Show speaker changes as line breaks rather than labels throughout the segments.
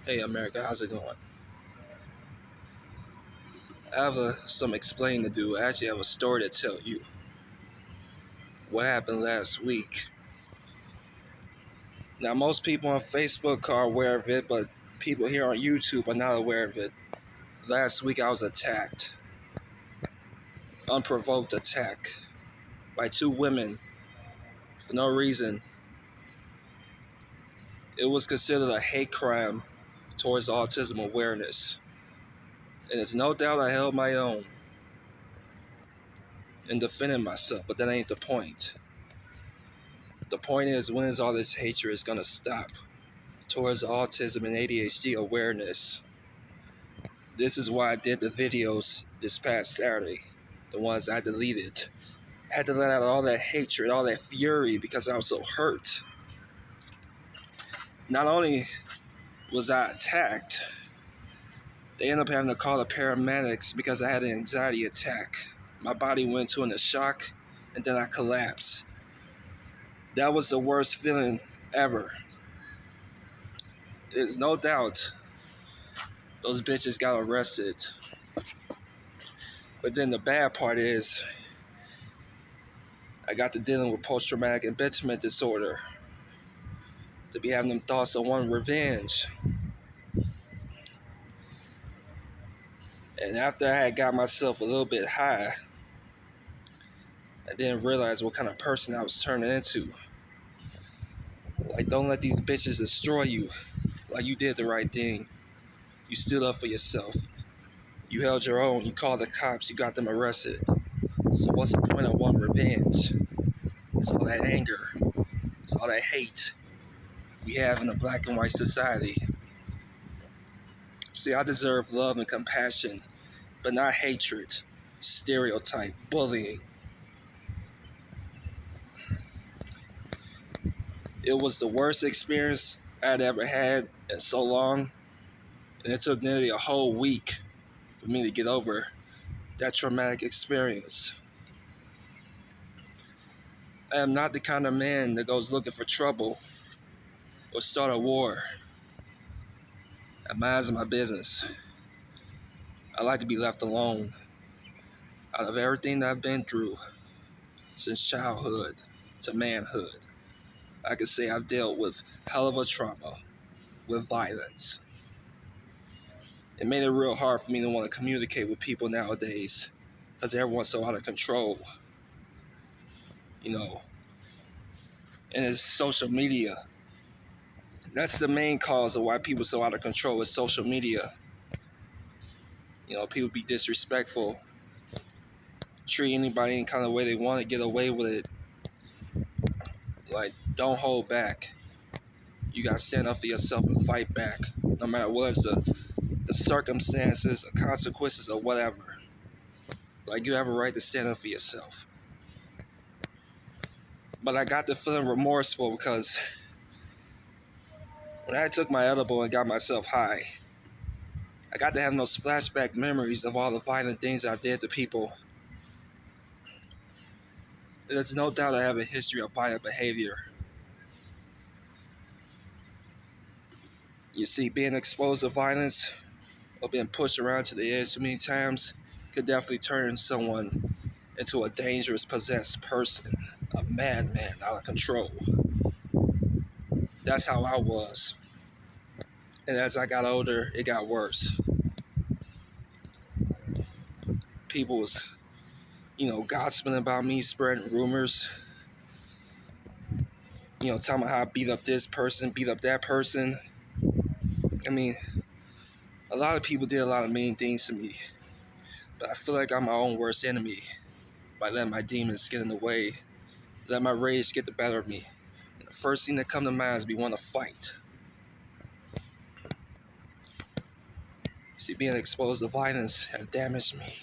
Hey America, how's it going? I have some explaining to do. I actually have a story to tell you. What happened last week? Now, most people on Facebook are aware of it, but people here on YouTube are not aware of it. Last week, I was attacked. Unprovoked attack by two women for no reason. It was considered a hate crime towards autism awareness. And it's no doubt I held my own in defending myself, but that ain't the point. The point is, when is all this hatred is going to stop towards autism and ADHD awareness? This is why I did the videos this past Saturday, the ones I deleted. I had to let out all that hatred, all that fury because I was so hurt. Not only was I attacked, they ended up having to call the paramedics because I had an anxiety attack. My body went into a shock and then I collapsed. That was the worst feeling ever. There's no doubt those bitches got arrested. But then the bad part is I got to dealing with post-traumatic impingement disorder. To be having them thoughts of wanting revenge. And after I had got myself a little bit high, I didn't realize what kind of person I was turning into. Like, don't let these bitches destroy you. Like, you did the right thing. You stood up for yourself. You held your own. You called the cops. You got them arrested. So what's the point of wanting revenge? It's all that anger. It's all that hate we have in a black and white society. See, I deserve love and compassion, but not hatred, stereotype, bullying. It was the worst experience I'd ever had in so long, and it took nearly a whole week for me to get over that traumatic experience. I am not the kind of man that goes looking for trouble or start a war. I mind my business. I like to be left alone. Out of everything that I've been through, since childhood to manhood, I could say I've dealt with hell of a trauma, with violence. It made it real hard for me to want to communicate with people nowadays because everyone's so out of control, and it's social media. That's the main cause of why people are so out of control is social media. People be disrespectful, treat anybody any kind of way they want to, get away with it. Like, don't hold back. You gotta stand up for yourself and fight back, no matter what's the circumstances, the consequences, or whatever. Like, you have a right to stand up for yourself. But I got to feeling remorseful because when I took my edible and got myself high, I got to have those flashback memories of all the violent things I did to people. There's no doubt I have a history of violent behavior. You see, being exposed to violence or being pushed around to the edge too many times could definitely turn someone into a dangerous, possessed person, a madman out of control. That's how I was. And as I got older, it got worse. People was, gossiping about me, spreading rumors, telling me how I beat up this person, beat up that person. I mean, a lot of people did a lot of mean things to me, but I feel like I'm my own worst enemy by letting my demons get in the way, let my rage get the better of me. And the first thing that come to mind is me want to fight. See, being exposed to violence has damaged me.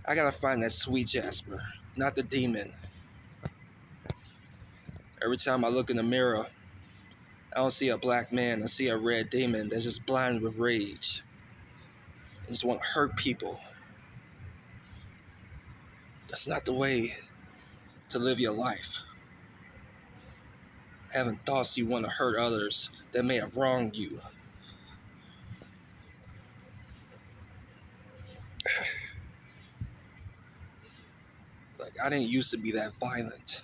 I gotta find that sweet Jasper, not the demon. Every time I look in the mirror, I don't see a black man, I see a red demon that's just blind with rage. I just want to hurt people. That's not the way to live your life. Having thoughts you want to hurt others that may have wronged you. I didn't used to be that violent,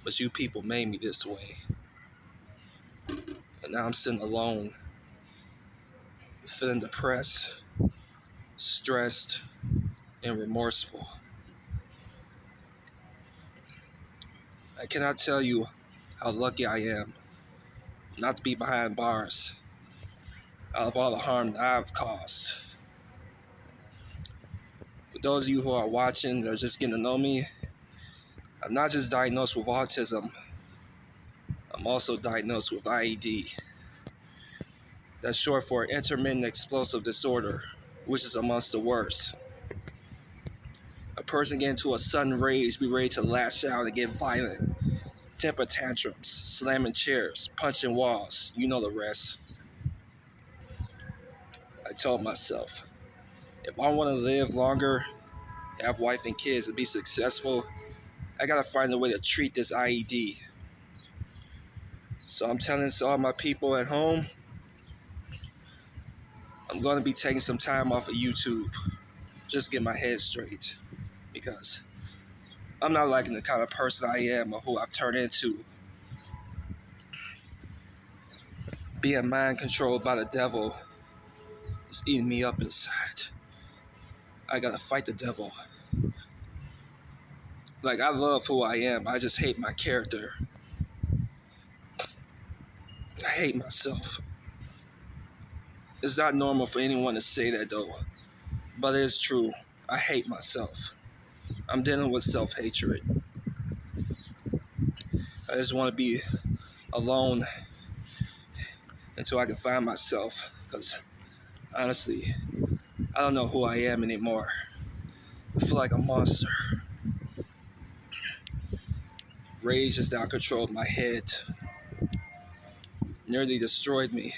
but you people made me this way. And now I'm sitting alone, feeling depressed, stressed, and remorseful. I cannot tell you how lucky I am not to be behind bars out of all the harm that I've caused. For those of you who are watching or just getting to know me, I'm not just diagnosed with autism, I'm also diagnosed with IED. That's short for intermittent explosive disorder, which is amongst the worst. A person get into a sudden rage, be ready to lash out and get violent, temper tantrums, slamming chairs, punching walls, you know the rest. I told myself, if I want to live longer, have wife and kids, and be successful, I gotta find a way to treat this IED. So I'm telling all my people at home, I'm gonna be taking some time off of YouTube, just get my head straight, because I'm not liking the kind of person I am or who I've turned into. Being mind controlled by the devil is eating me up inside. I gotta fight the devil. Like, I love who I am, I just hate my character. I hate myself. It's not normal for anyone to say that though, but it is true. I hate myself. I'm dealing with self-hatred. I just want to be alone until I can find myself, because honestly, I don't know who I am anymore. I feel like a monster. Rage has now controlled my head, nearly destroyed me.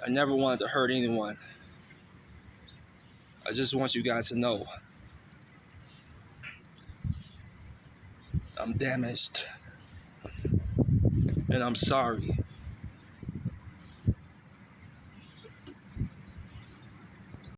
I never wanted to hurt anyone. I just want you guys to know I'm damaged, and I'm sorry.